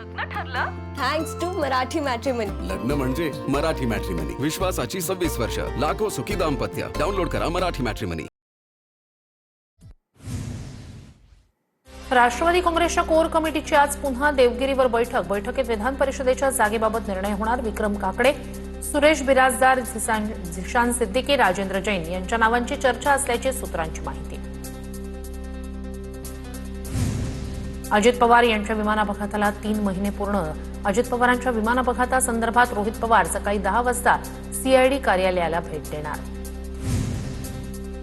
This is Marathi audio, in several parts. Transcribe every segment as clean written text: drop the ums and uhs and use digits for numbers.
लग्न ठरलं थँक्स टू मराठी मॅट्रिमनी. लग्न म्हणजे मराठी मॅट्रिमनी. विश्वासाची 26 वर्ष. लाखो सुखी दाम्पत्य. डाउनलोड करा मराठी मॅट्रिमनी. राष्ट्रवादी काँग्रेसच्या कोर कमिटीची आज पुन्हा देवगिरीवर बैठकीत विधान परिषदेच्या जागेबाबत निर्णय होणार. विक्रम काकडे, सुरेश बिराजदार, झिशान सिद्दीकी, राजेंद्र जैन यांच्या नावांची चर्चा असल्याची सूत्रांची माहिती. अजित पवार यांच्या विमान अपघाताला 3 महिने पूर्ण. अजित पवारांच्या विमान अपघातासंदर्भात रोहित पवार सकाळी 10 वाजता सीआयडी कार्यालयाला भेट देणार.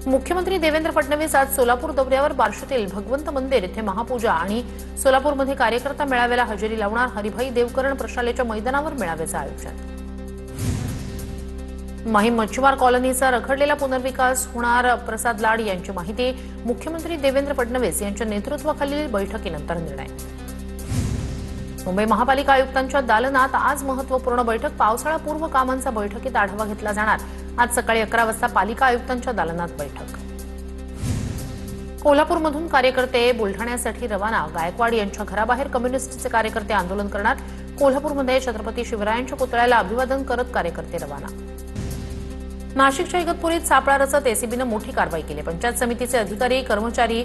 मुख्यमंत्री देवेंद्र फडणवीस आज सोलापूर दौऱ्यावर. बार्शीतील भगवंत मंदिर येथे महापूजा आणि सोलापूरमध्ये कार्यकर्ता मेळाव्याला हजेरी लावणार. हरिभाई देवकरण प्रशालेच्या मैदानावर मेळाव्याचं आयोजन. माहीम मच्छीमार कॉलनीचा रखडलेला पुनर्विकास होणार. प्रसाद लाड यांची माहिती. मुख्यमंत्री देवेंद्र फडणवीस यांच्या नेतृत्वाखालील बैठकीनंतर निर्णय. मुंबई महापालिका आयुक्तांच्या दालनात आज महत्त्वपूर्ण बैठक. पावसाळापूर्व कामांचा बैठकीत आढावा घेतला जाणार. आज सकाळी 11 वाजता पालिका आयुक्तांच्या दालनात बैठक. कोल्हापूरमधून कार्यकर्ते बुलढाण्यासाठी रवाना. गायकवाड यांच्या घराबाहेर कम्युनिस्टचे कार्यकर्ते आंदोलन करणार. कोल्हापूरमध्ये छत्रपती शिवरायांच्या पुतळ्याला अभिवादन करत कार्यकर्ते रवाना. नाशिकच्या इगतपुरीत सापळा रचत एसीबीनं मोठी कारवाई केली. पंचायत समितीचे अधिकारी, कर्मचारी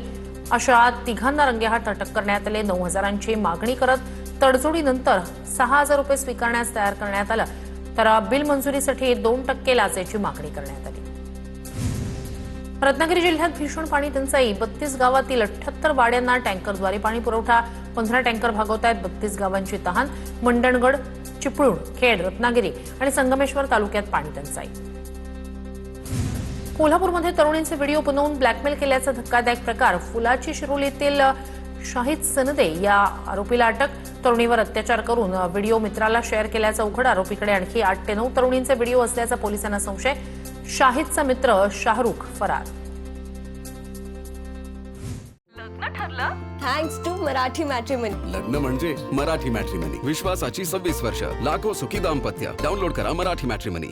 अशा तिघांना रंगेहात अटक करण्यात आले. 9,000ची मागणी करत तडजोडीनंतर 6,000 रुपये स्वीकारण्यास तयार करण्यात आलं. तर बिल मंजुरीसाठी 2% लाचेची मागणी करण्यात आली. रत्नागिरी जिल्ह्यात भीषण पाणी टंचाई. 32 गावातील 78 वाड्यांना टँकरद्वारे पाणी पुरवठा. 15 टँकर भागवत आहेत. 32 गावांची तहान. मंडणगड, चिपळूण, खेड, रत्नागिरी आणि संगमेश्वर तालुक्यात पाणी टंचाई. कोल्हापूरमध्ये तरुणींचे व्हिडिओ बनवून ब्लॅकमेल केल्याचा धक्कादायक प्रकार. फुलाची शिरोलीतील शाहिद सनदे या आरोपीला अटक. तरुणीवर अत्याचार करून व्हिडिओ मित्राला शेअर केल्याचा उघड. आरोपीकडे आणखी 8 ते 9 तरुणींचे व्हिडिओ असल्याचा पोलिसांना संशय. शाहिदचा मित्र शाहरुख फरार. लग्न ठरलं थँक्स टू मराठी मॅट्रिमनी. लग्न म्हणजे मराठी मॅट्रिमनी. विश्वासाची 26 वर्ष. लाखो सुखी दाम्पत्य. डाउनलोड करा मराठी मॅट्रिमनी.